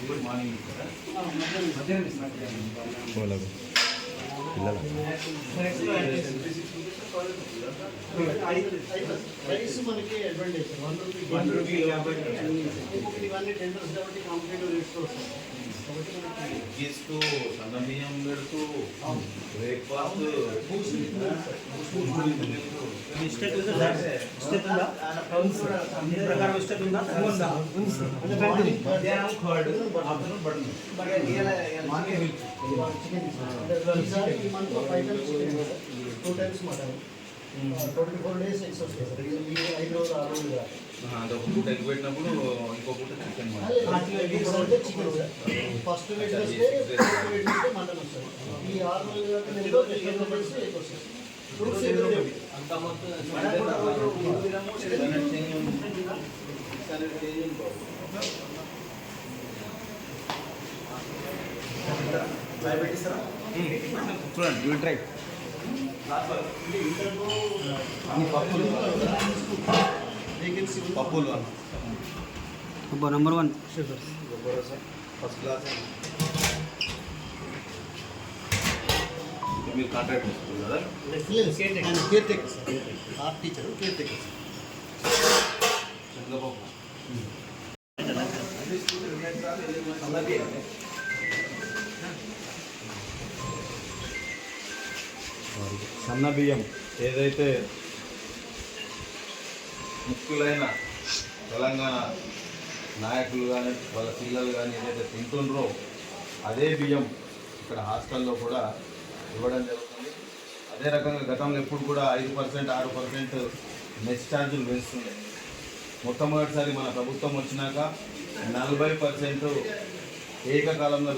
Good morning rice మనకి advantage 1 rupee కాబట్టి ఇవన్నీ టెండర్స్ కాబట్టి కాంపిటేటివ్ రేట్స్ వస్తాయి. ఇస్తూ సన్న బియ్యం పెడుతూ బ్రేక్ఫాస్ట్ ఈ month 5 times 2 times mutton 24 days X వస్తాయి. ఈ 5 రోజులు 6 రోజులు అదొక పూట ఎగ్ పెట్టినప్పుడు ఇంకో పూట చికెన్ చికెన్ ఫస్ట్ వెజ్ వస్తే మటన్ వస్తుంది. ఈ 6 రోజులు ఎగ్ వస్తుంది. ఫ్రూట్స్ చూడండి ట్రై పప్పులు నెంబర్ 1 ఫస్ట్ క్లాస్. మీరు కాంట్రాక్ట్ ఇస్తుంది కదా care taker art teacher care taker శనగపప్పు సన్న బియ్యం ఏదైతే ముఖ్యులైన తెలంగాణ నాయకులు కానీ వాళ్ళ పిల్లలు కానీ ఏదైతే తింటుండ్రో అదే బియ్యం ఇక్కడ హాస్టల్లో కూడా ఇవ్వడం జరుగుతుంది. అదే రకంగా గతంలో ఎప్పుడు కూడా 5% 6% మెస్ ఛార్జీలు పెంచుతుండే. మొట్టమొదటిసారి మన ప్రభుత్వం వచ్చినాక 40% ఏకకాలంలో